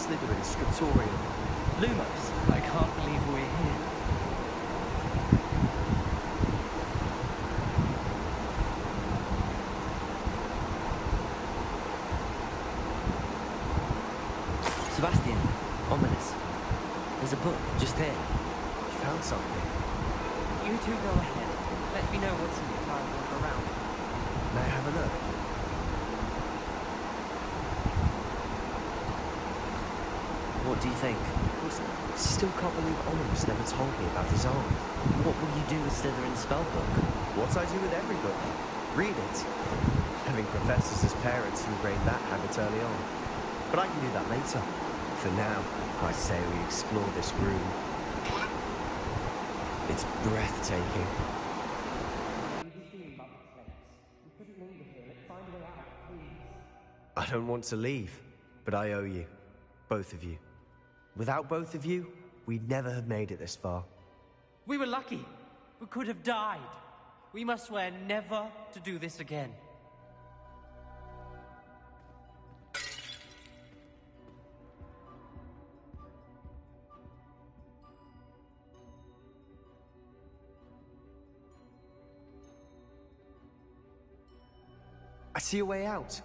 Slytherin's scriptorium. Lumos, I can't believe we're here. Sebastian, ominous. There's a book just here. You found something. You two go ahead. Let me know what's in the pile of around. May I have a look? What do you think? Still can't believe Ominous never told me about his arm. What will you do with Slytherin's spellbook? What I do with every book. Read it. Having professors as parents ingrained that habit early on. But I can do that later. For now, I say we explore this room. It's breathtaking. I don't want to leave, but I owe you. Both of you. Without both of you, we'd never have made it this far. We were lucky. We could have died. We must swear never to do this again. I see a way out.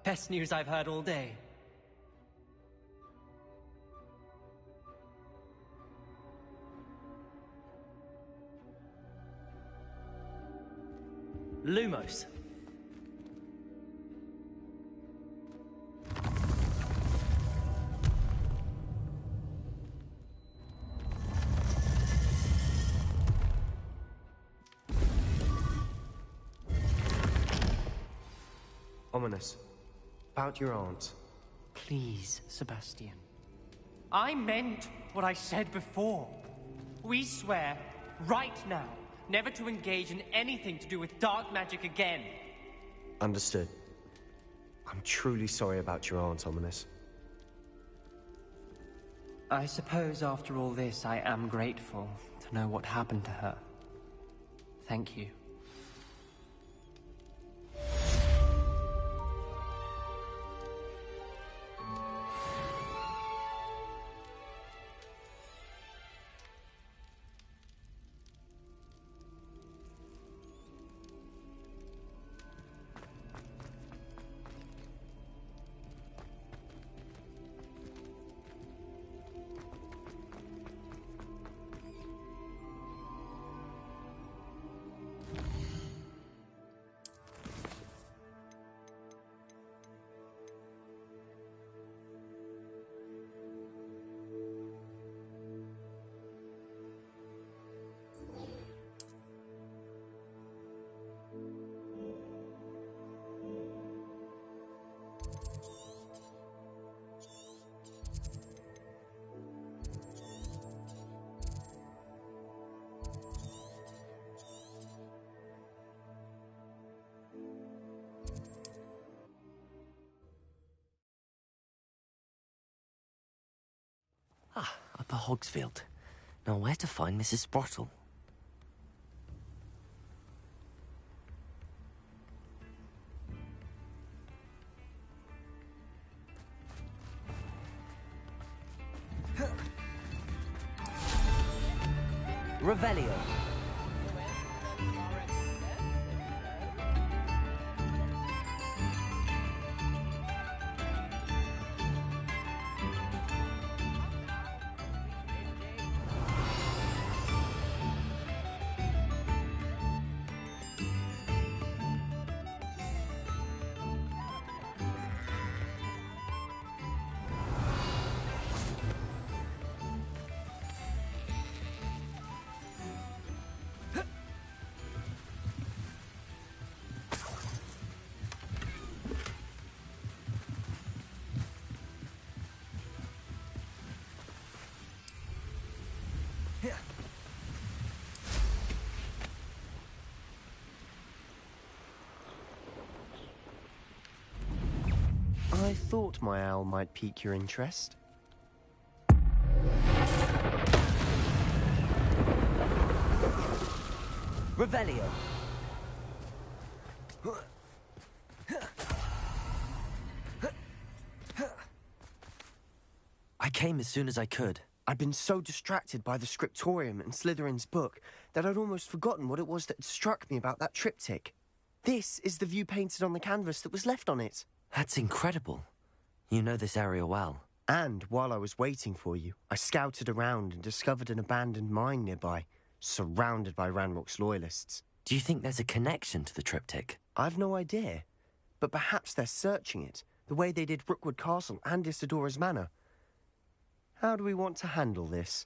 Best news I've heard all day. Lumos. Ominous. About your aunt. Please, Sebastian. I meant what I said before. We swear, right now, never to engage in anything to do with dark magic again. Understood. I'm truly sorry about your aunt, Ominous. I suppose after all this, I am grateful to know what happened to her. Thank you. Ah, Upper Hogsfield. Now where to find Mrs. Sprottle? Revelio. I thought my owl might pique your interest. Revelio. I came as soon as I could. I'd been so distracted by the scriptorium and Slytherin's book that I'd almost forgotten what it was that had struck me about that triptych. This is the view painted on the canvas that was left on it. That's incredible. You know this area well. And while I was waiting for you, I scouted around and discovered an abandoned mine nearby, surrounded by Ranrock's loyalists. Do you think there's a connection to the triptych? I've no idea, but perhaps they're searching it, the way they did Rookwood Castle and Isidora's Manor. How do we want to handle this?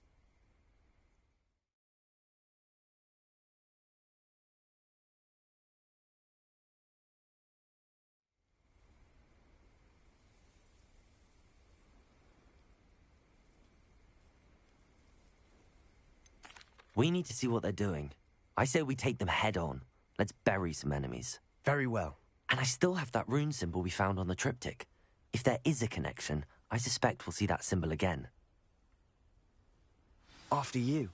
We need to see what they're doing. I say we take them head on. Let's bury some enemies. Very well. And I still have that rune symbol we found on the triptych. If there is a connection, I suspect we'll see that symbol again. After you.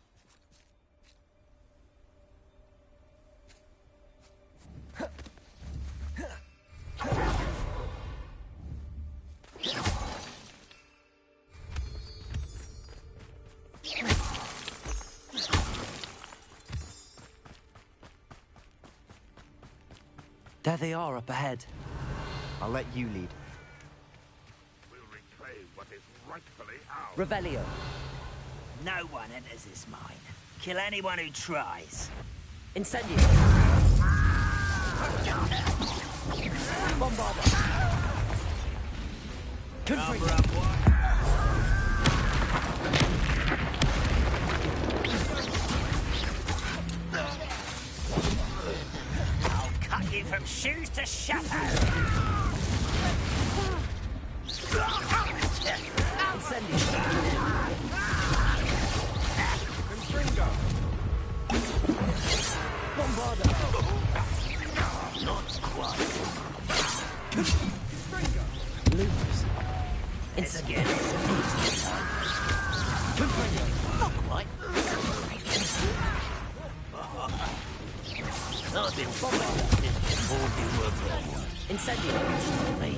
There they are, up ahead. I'll let you lead. We'll reclaim what is rightfully ours. Revelio. No one enters this mine. Kill anyone who tries. Incendio. Bombarda. Cover up one. I'll cut you from shoes to shadow. Incendio. Bombarda. Not quite. Lose. Incendio. Not quite. I've been bombarded before you were born. Incendio. Me.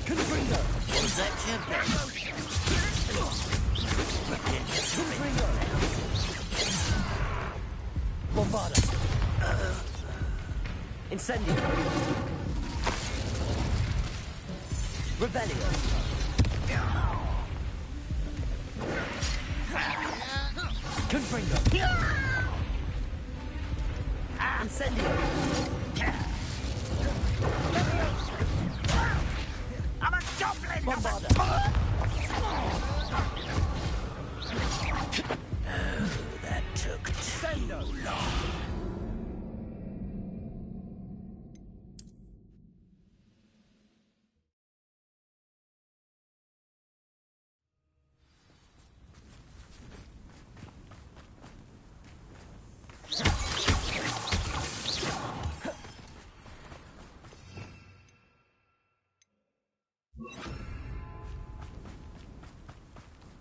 Confringo. Was that your best? Confringo. Bombarda. Incendio. Revelio. Confringo. Incendio. I'm a goblin! Bombarda. That took too long.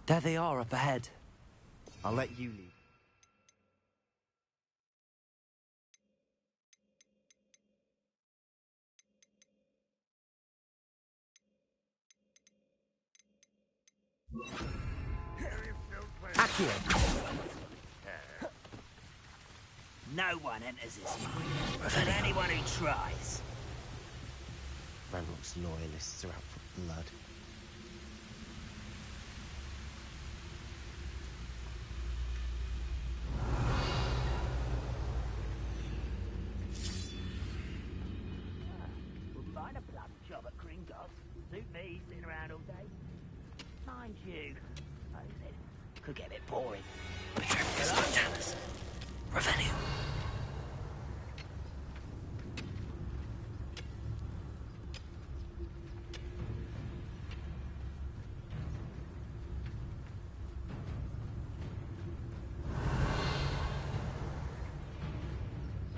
There they are, up ahead. I'll let you lead. Accio. No one enters this mine. Kill anyone who tries. Ranrock's loyalists are out for blood. We'll find a plum job at Gringotts. Suit me, sitting around all day. Mind you, like I said, could get a bit boring. Be careful, there's no Tanis. Revelio.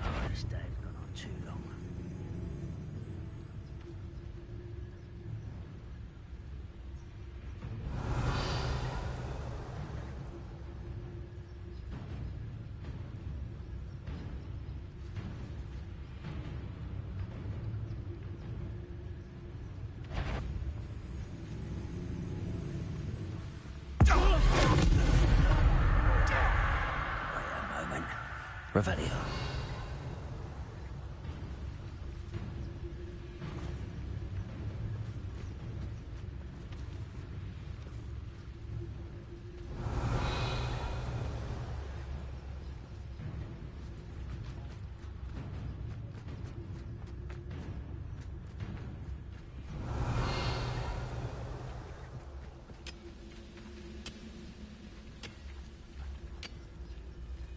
Oh, this day's gone on too long. Revelio.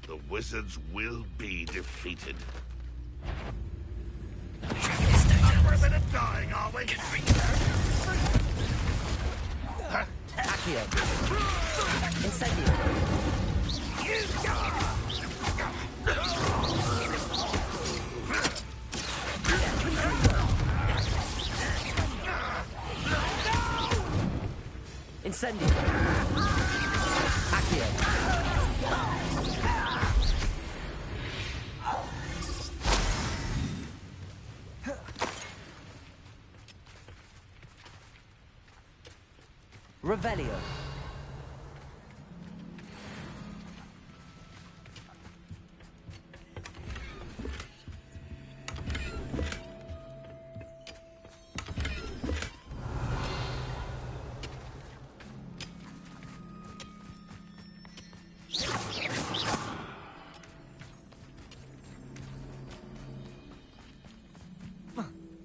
The wizards will be defeated. Up for a bit of dying, are we? Accio. Incendio. Incendio. Accio. Revelio.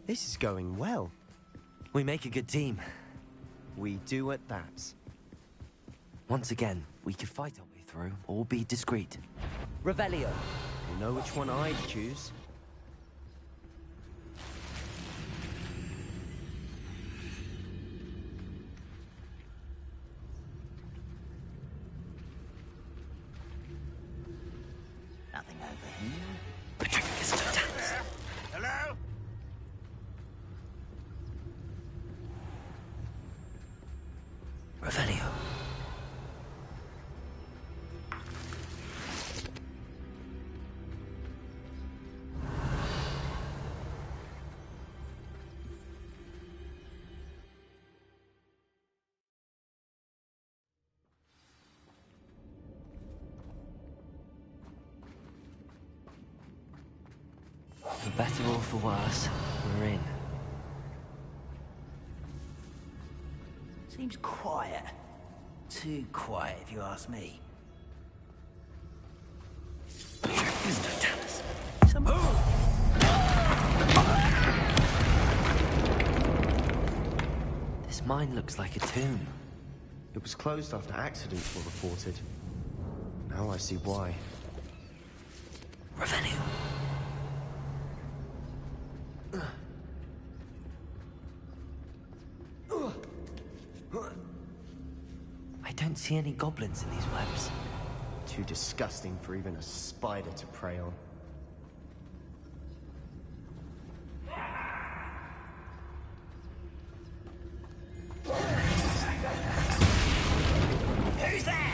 This is going well. We make a good team. We do at that. Once again, we could fight our way through, or be discreet. Revelio. You know which one I'd choose. Nothing over here. Hello? Revelio. For better or for worse, we're in. Seems quiet. Too quiet, if you ask me. Some... This mine looks like a tomb. It was closed after accidents were reported. Now I see why. Revelio. I don't see any goblins in these webs. Too disgusting for even a spider to prey on. Who's there?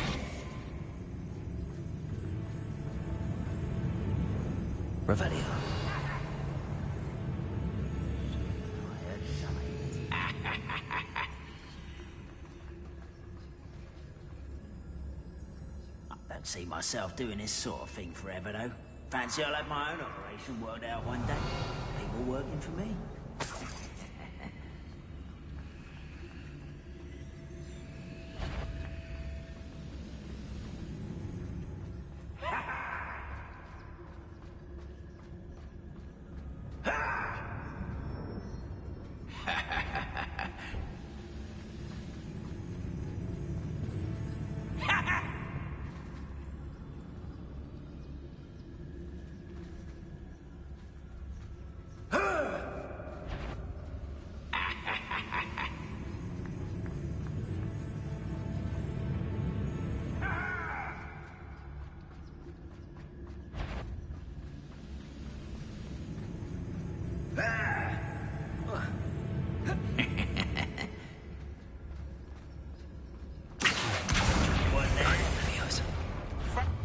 Revelio. Don't see myself doing this sort of thing forever, though. Fancy I'll have my own operation worked out one day. People working for me.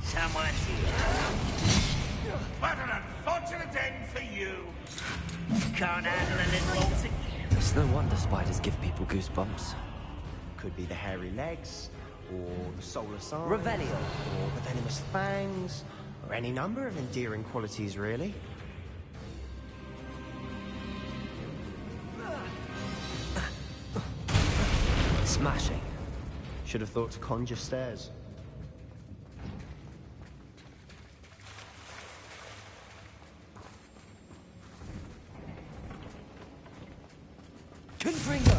Someone's here. What an unfortunate end for you! Can't handle a little waltzing. It's no wonder spiders give people goosebumps. Could be the hairy legs, or the solar sign, Revelio. or the venomous fangs, Or any number of endearing qualities, really. Smashing. Should have thought to conjure stairs. Confringo!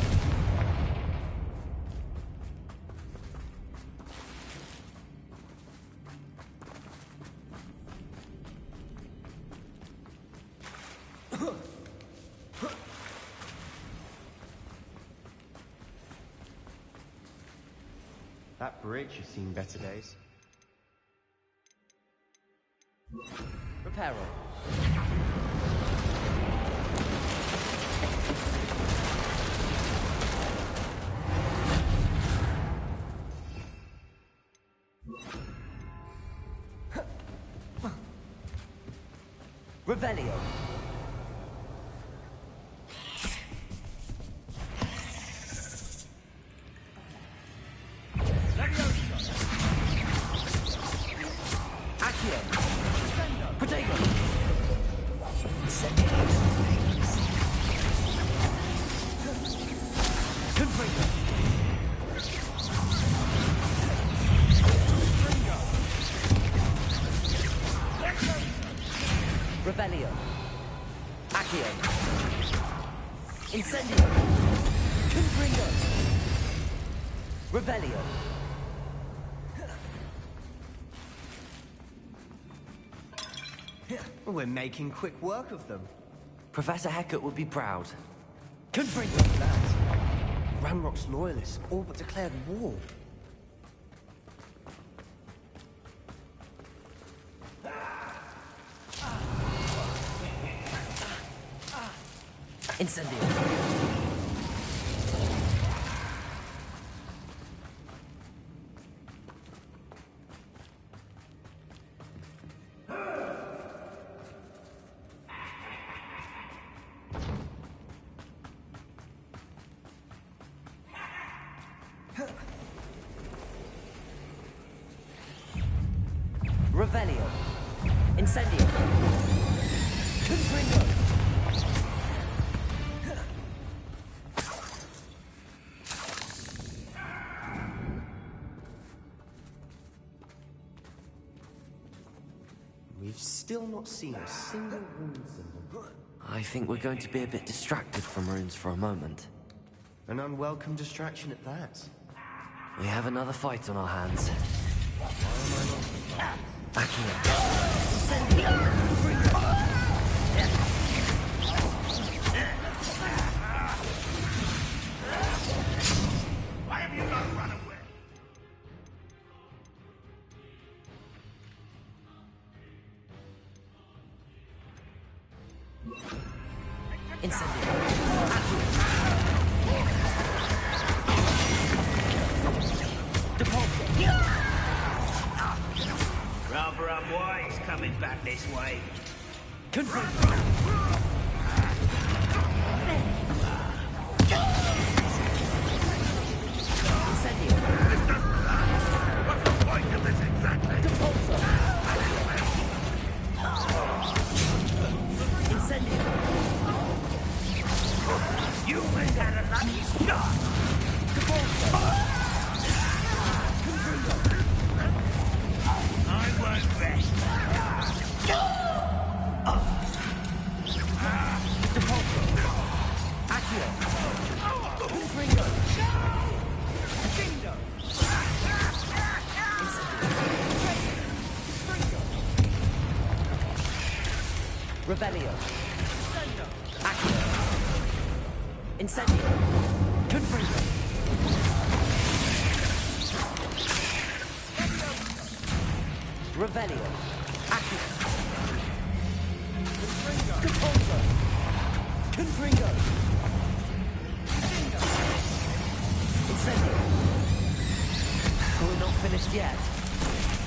That bridge has seen better days. Reparo. Revelio. Revelio. Accio. Incendio. Confringo. Revelio. We're making quick work of them. Professor Hecat would be proud. Confringo for that. Ranrock's loyalists all but declared war. Incendio. Revelio. Incendio. Confringo. We've still not seen a single rune symbol. I think we're going to be a bit distracted from runes for a moment. An unwelcome distraction at that. We have another fight on our hands. Accio. Why have you not run away? Incendio. Rather unwise coming back this way. Confirm. Incendio. What's the point of this exactly? Depulso. Incendio. You may have a lucky shot. Depulso. I won't rest. Depulso. Accio. Confringo. Bingo. Revelio. Accio. Incendio. Confringo. Revelio. Accio. Depulso. Confringo. Incendio. We're not finished yet.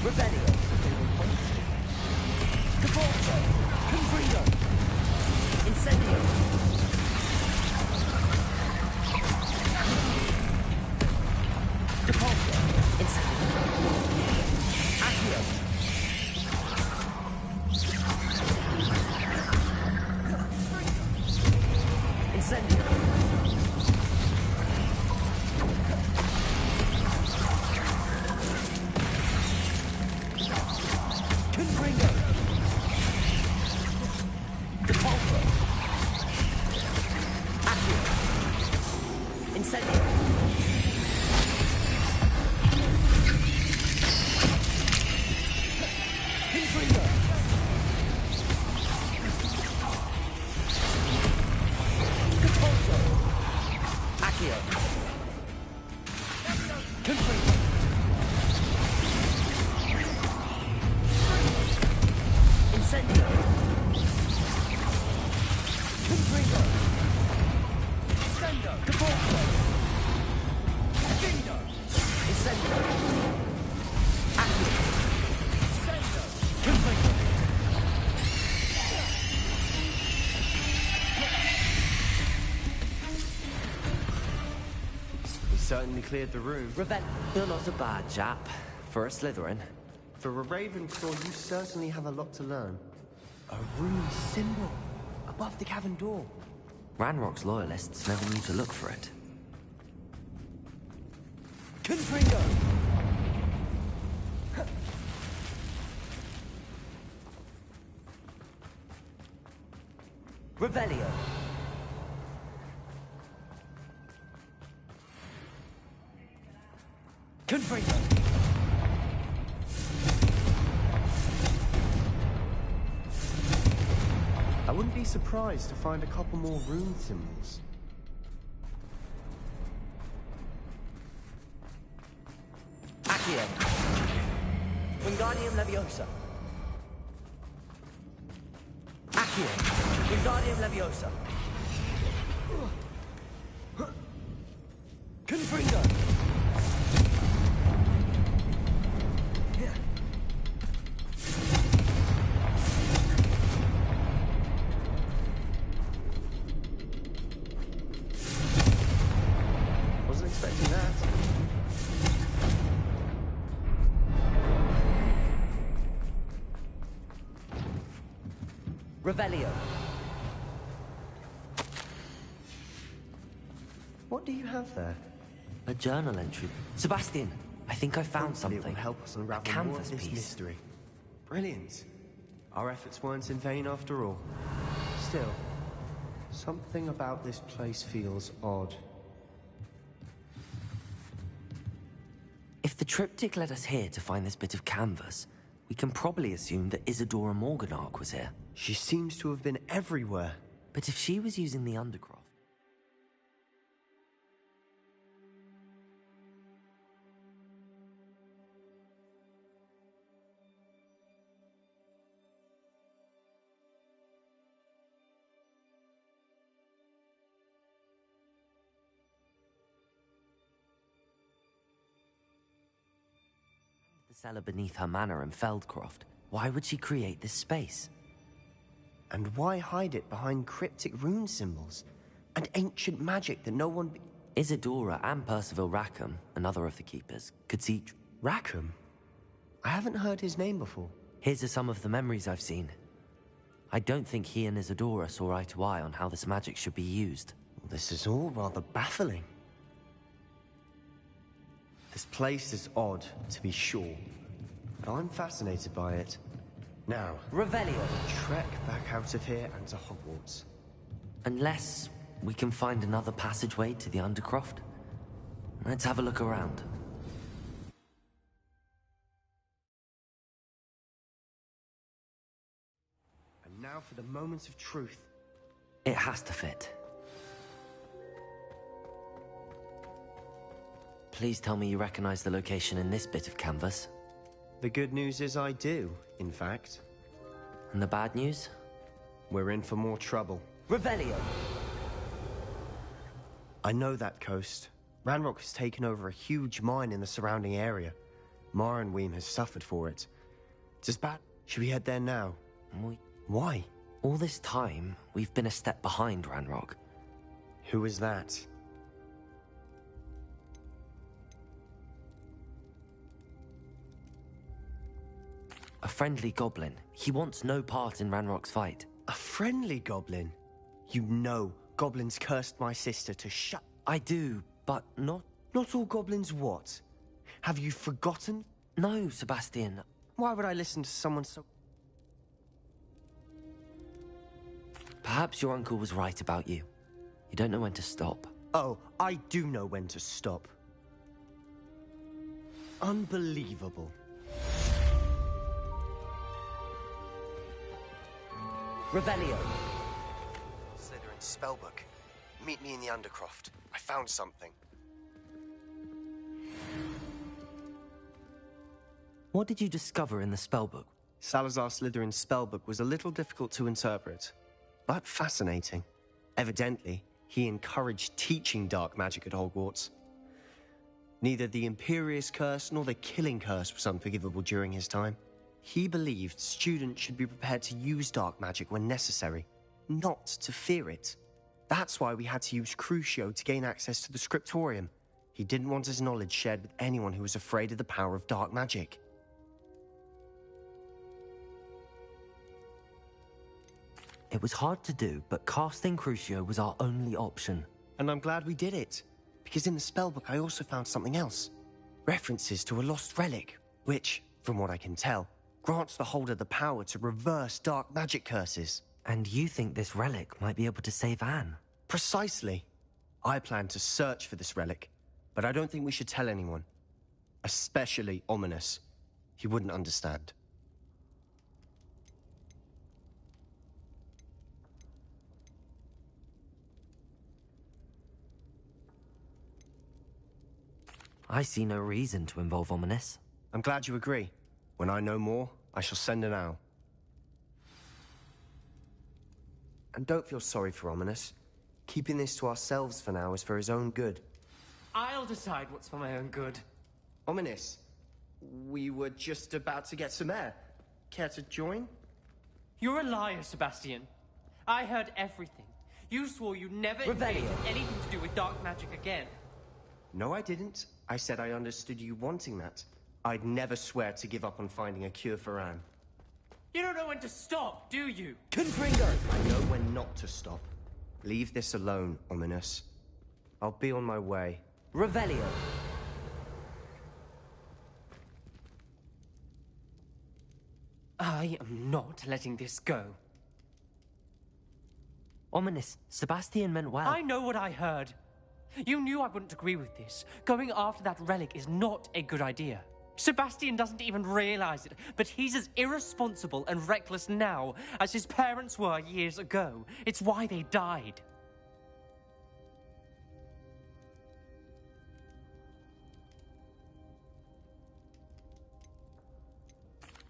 Revelio. Depulso. Confringo. Incendio. Depulso. Incendio. Accio. Incendio! Confringo! Compulso! Accio! Confringo! Incendio! Confringo! Sendo! Compulso! Findo! Incendio! Accio! Sendo! Confringo! We certainly cleared the room. Revel, you're not a bad chap. For a Slytherin. For a Ravenclaw, you certainly have a lot to learn. A rune symbol above the cavern door. Ranrock's loyalists never knew to look for it. Confringo! Revelio! Confringo! I wouldn't be surprised to find a couple more rune symbols. Accio! Wingardium Leviosa! Accio! Wingardium Leviosa! Confringo! Wasn't expecting that. Revelio! What do you have there? A journal entry. Sebastian, I think I found Hopefully something. It will help us A unravel more canvas of this piece. mystery. Brilliant. Our efforts weren't in vain after all. Still, something about this place feels odd. If the triptych led us here to find this bit of canvas, we can probably assume that Isadora Morganach was here. She seems to have been everywhere. But if she was using the Undercroft... the cellar beneath her manor in Feldcroft, why would she create this space? And why hide it behind cryptic rune symbols? And ancient magic that no one... Isadora and Percival Rackham, another of the keepers, could see... Rackham? I haven't heard his name before. Here's some of the memories I've seen. I don't think he and Isadora saw eye to eye on how this magic should be used. This is all rather baffling. This place is odd, to be sure, but I'm fascinated by it. Now, Revelio! trek back out of here and to Hogwarts. Unless we can find another passageway to the Undercroft. Let's have a look around. And now for the moment of truth. It has to fit. Please tell me you recognize the location in this bit of canvas. The good news is I do, in fact. And the bad news? We're in for more trouble. Revelio! I know that coast. Ranrock has taken over a huge mine in the surrounding area. Mornweem has suffered for it. It's as bad. Should we head there now? Why? All this time, we've been a step behind Ranrock. Who is that? A friendly goblin. He wants no part in Ranrock's fight. A friendly goblin? You know, goblins cursed my sister to shut... I do, but not... Not all goblins what? Have you forgotten? No, Sebastian. Why would I listen to someone so... Perhaps your uncle was right about you. You don't know when to stop. Oh, I do know when to stop. Unbelievable. Revelio. Slytherin's spellbook. Meet me in the Undercroft. I found something. What did you discover in the spellbook? Salazar Slytherin's spellbook was a little difficult to interpret, but fascinating. Evidently, he encouraged teaching dark magic at Hogwarts. Neither the Imperious Curse nor the Killing Curse was unforgivable during his time. He believed students should be prepared to use dark magic when necessary, not to fear it. That's why we had to use Crucio to gain access to the Scriptorium. He didn't want his knowledge shared with anyone who was afraid of the power of dark magic. It was hard to do, but casting Crucio was our only option. And I'm glad we did it, because in the spellbook I also found something else. References to a lost relic, which, from what I can tell, grants the holder the power to reverse dark magic curses. And you think this relic might be able to save Anne? Precisely. I plan to search for this relic, but I don't think we should tell anyone. Especially Ominous. He wouldn't understand. I see no reason to involve Ominous. I'm glad you agree. When I know more, I shall send an owl. And don't feel sorry for Ominous. Keeping this to ourselves for now is for his own good. I'll decide what's for my own good. Ominous, we were just about to get some air. Care to join? You're a liar, Sebastian. I heard everything. You swore you'd never engage in anything to do with dark magic again. No, I didn't. I said I understood you wanting that. I'd never swear to give up on finding a cure for Anne. You don't know when to stop, do you? Confringo! I know when not to stop. Leave this alone, Ominous. I'll be on my way. Revelio. I am not letting this go. Ominous, Sebastian meant well. I know what I heard. You knew I wouldn't agree with this. Going after that relic is not a good idea. Sebastian doesn't even realize it, but he's as irresponsible and reckless now as his parents were years ago. It's why they died.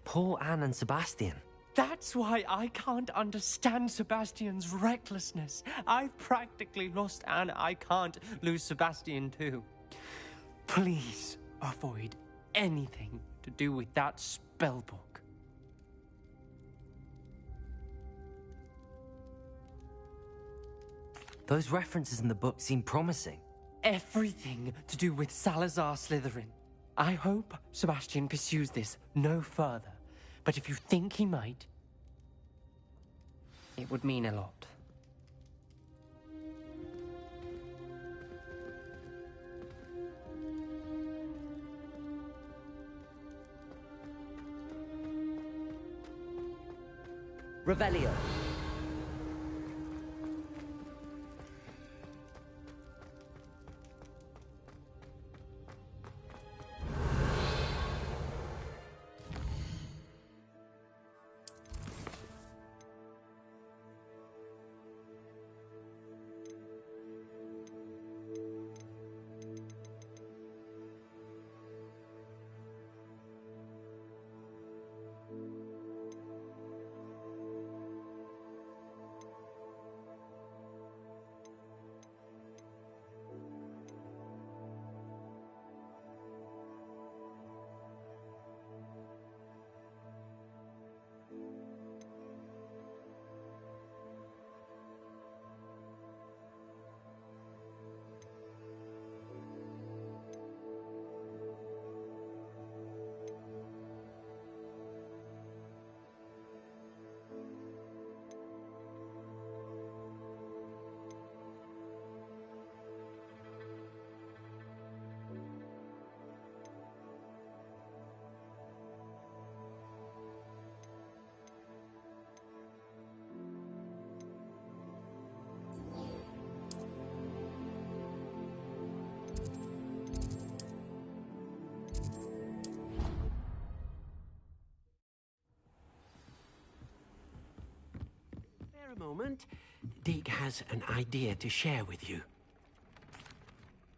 Poor Anne and Sebastian. That's why I can't understand Sebastian's recklessness. I've practically lost Anne. I can't lose Sebastian too. Please avoid anything to do with that spellbook. Those references in the book seem promising. Everything to do with Salazar Slytherin. I hope Sebastian pursues this no further. But if you think he might, it would mean a lot. Revelio. moment. Deke has an idea to share with you.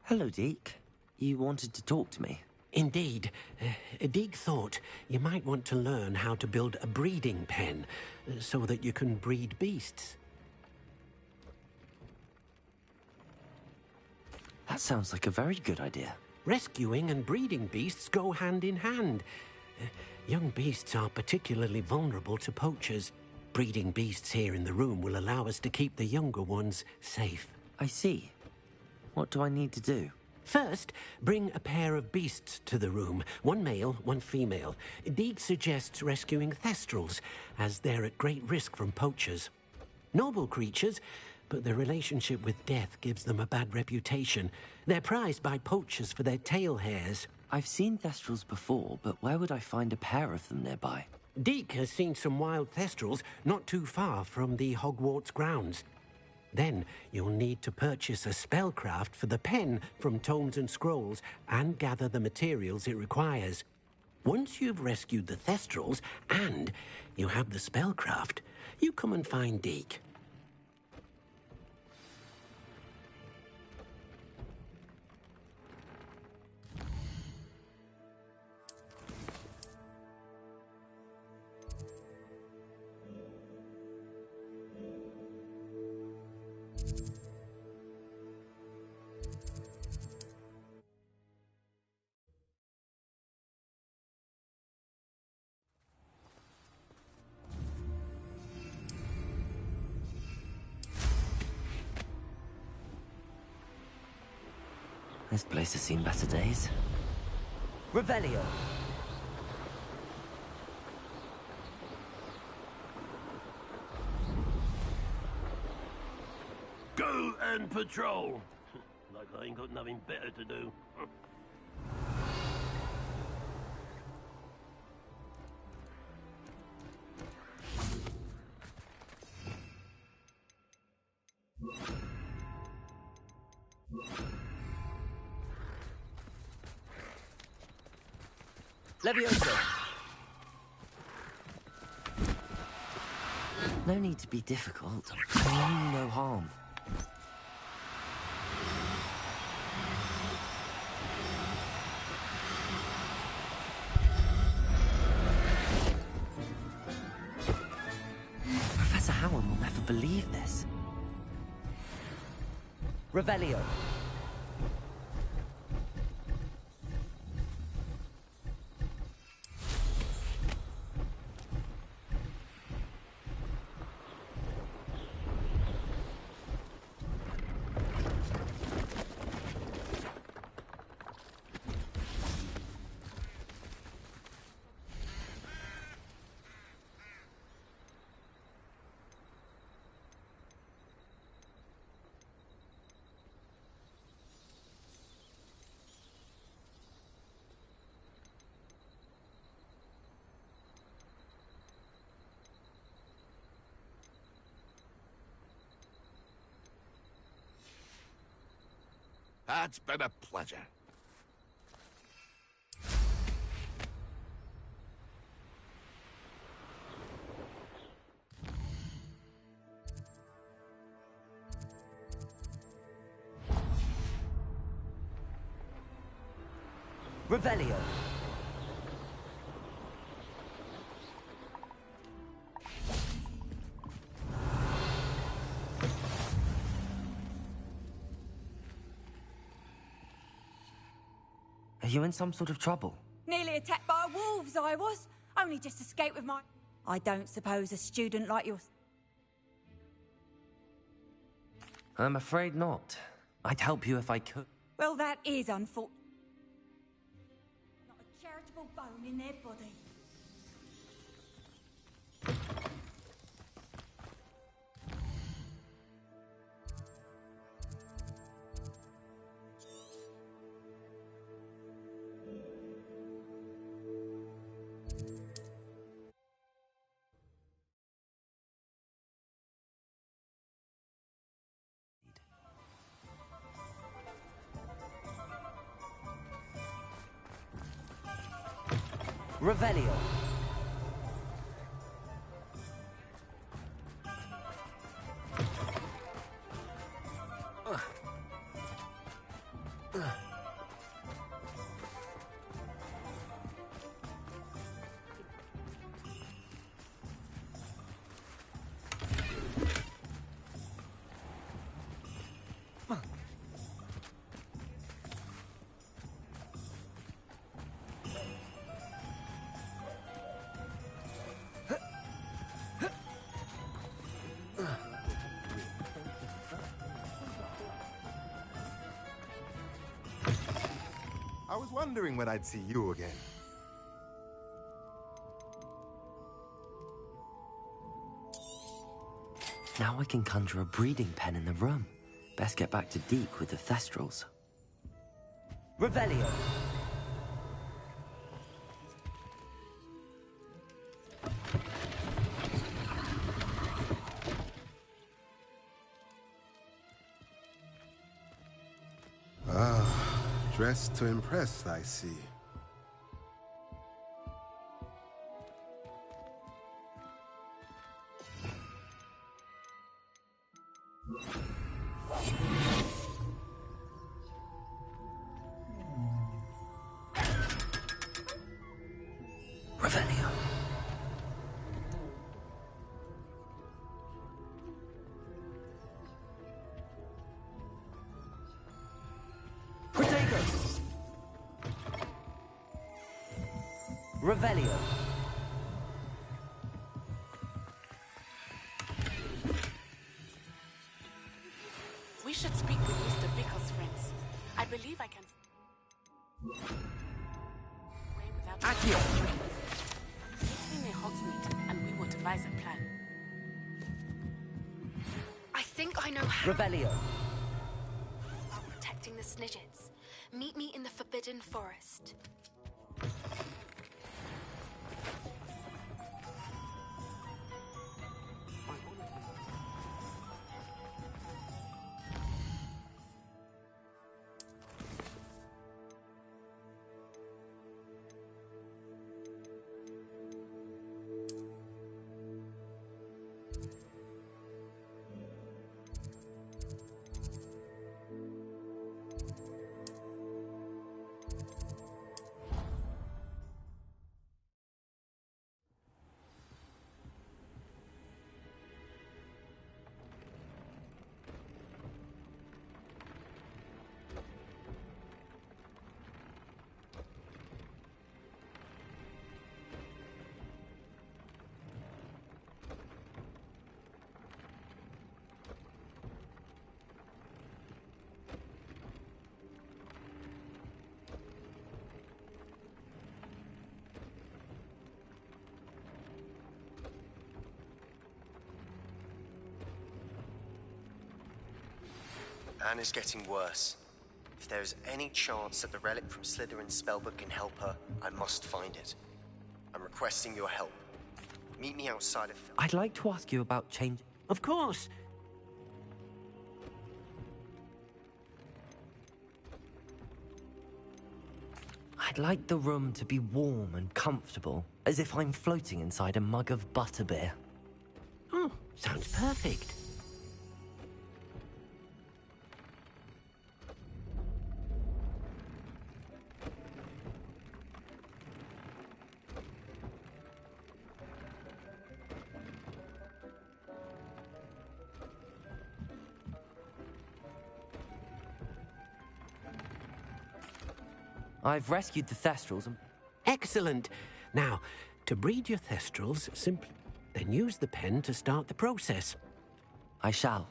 Hello, Deke. You wanted to talk to me? Indeed. Deke thought you might want to learn how to build a breeding pen so that you can breed beasts. That sounds like a very good idea. Rescuing and breeding beasts go hand in hand. Young beasts are particularly vulnerable to poachers. Breeding beasts here in the room will allow us to keep the younger ones safe. I see. What do I need to do? First, bring a pair of beasts to the room. One male, one female. Deke suggests rescuing thestrals, as they're at great risk from poachers. Noble creatures, but their relationship with death gives them a bad reputation. They're prized by poachers for their tail hairs. I've seen thestrals before, but where would I find a pair of them nearby? Deke has seen some wild thestrals not too far from the Hogwarts grounds. Then you'll need to purchase a spellcraft for the pen from Tomes and Scrolls and gather the materials it requires. Once you've rescued the thestrals and you have the spellcraft, you come and find Deke. This place has seen better days. Revelio! Go and patrol! Like I ain't got nothing better to do. Levioso! No need to be difficult. I mean no harm. Professor Howard will never believe this. Revelio. It's been a pleasure. Revelio. Are you in some sort of trouble? Nearly attacked by wolves, I was. Only just escaped with my... I don't suppose a student like yours... I'm afraid not. I'd help you if I could. Well, that is unfortunate. Not a charitable bone in their body. Revelio. I was wondering when I'd see you again. Now I can conjure a breeding pen in the room. Best get back to Deke with the Thestrals. Revelio! Dressed to impress, I see. Revelio. Revelio. We should speak with Mr. Bickle's friends. I believe I can... way without... Accio! Meet me near Hogsmeade, and we will devise a plan. I think I know how. Revelio. It's about protecting the Snidgets. Meet me in the Forbidden Forest. Anna's getting worse. If there is any chance that the relic from Slytherin's spellbook can help her, I must find it. I'm requesting your help. Meet me outside of... I'd like to ask you about change... Of course. I'd like the room to be warm and comfortable, as if I'm floating inside a mug of butterbeer. Oh, sounds perfect. I've rescued the Thestrals and... Excellent. Now, to breed your Thestrals, simply then use the pen to start the process. I shall.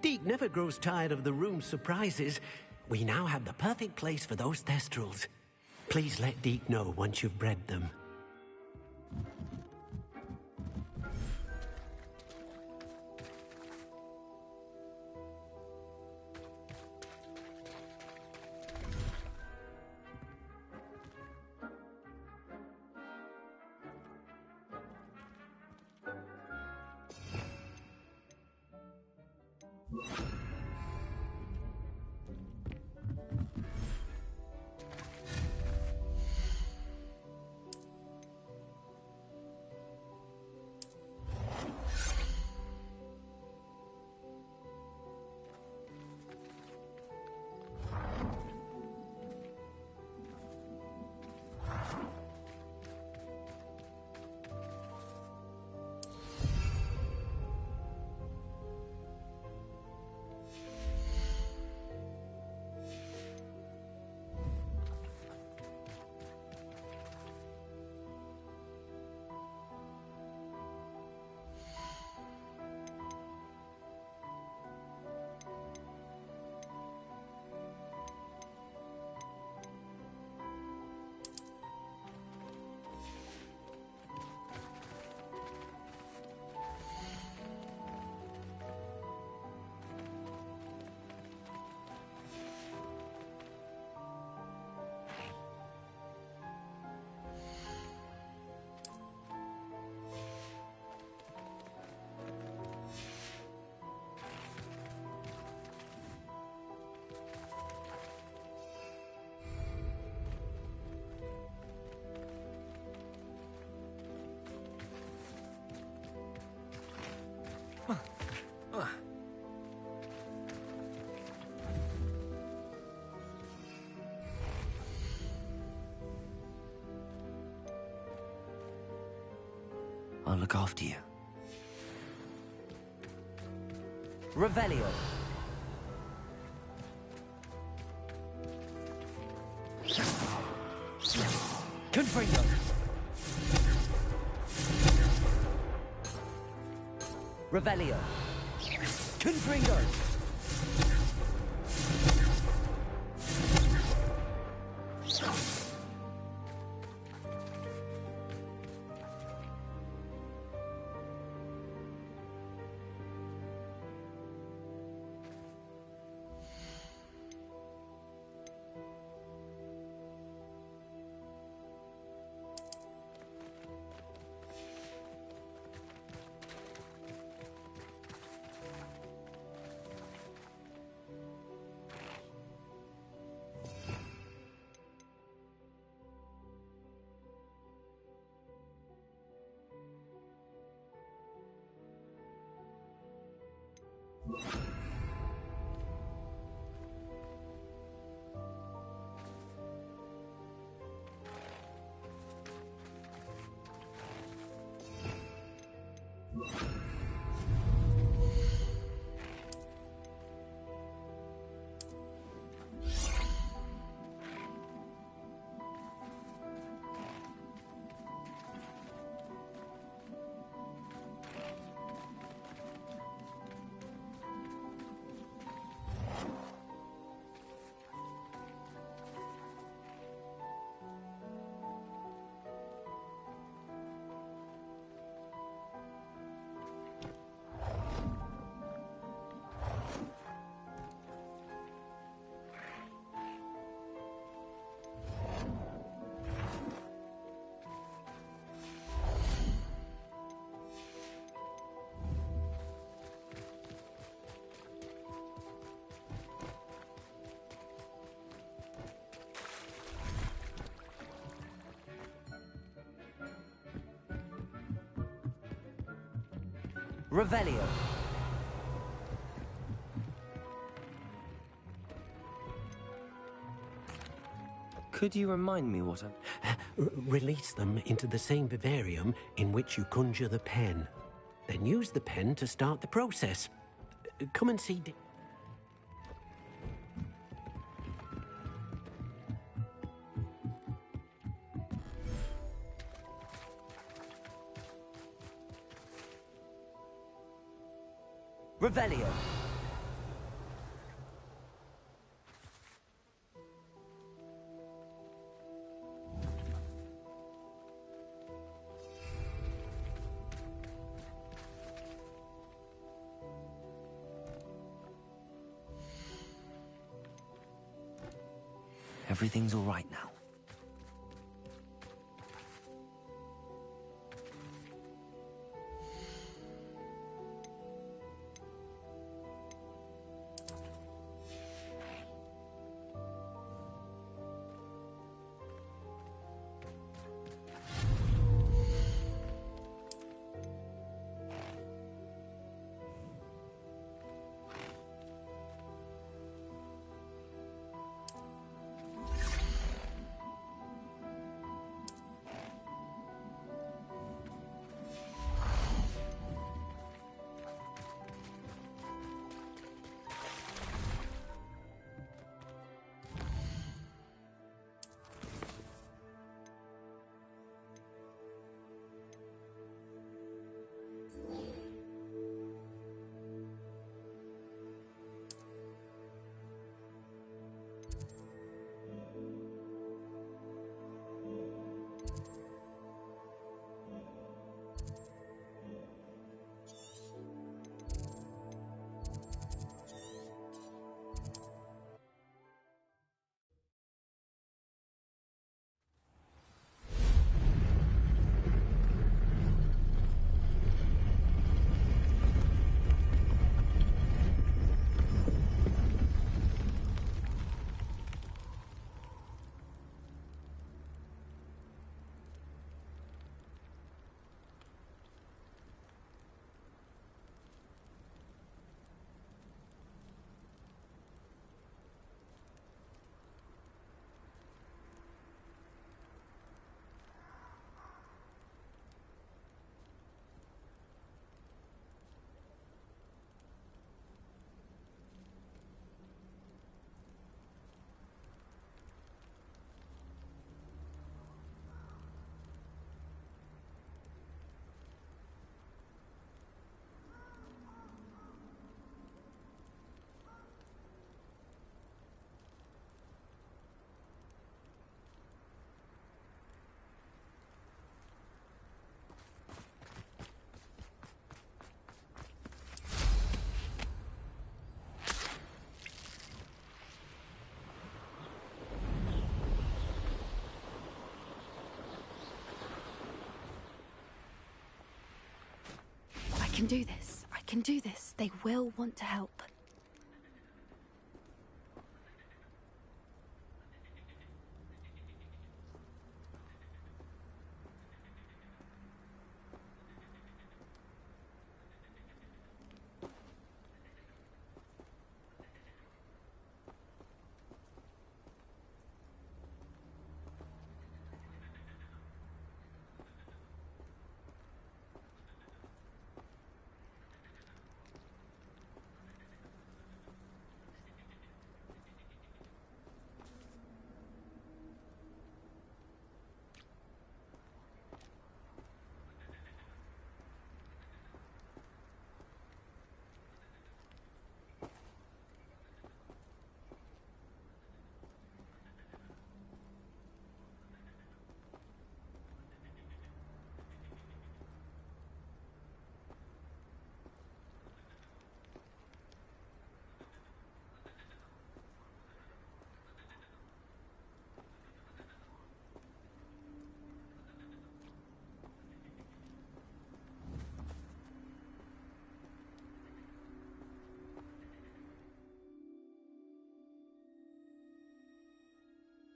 Deke never grows tired of the room's surprises. We now have the perfect place for those Thestrals. Please let Deke know once you've bred them. I'll look after you. Revelio. Confringo. Revelio. Confringo. Revelio. Could you remind me what Release them into the same vivarium in which you conjure the pen. Then use the pen to start the process. Come and see... Revelio. Everything's all right now. can do this. I can do this. They will want to help.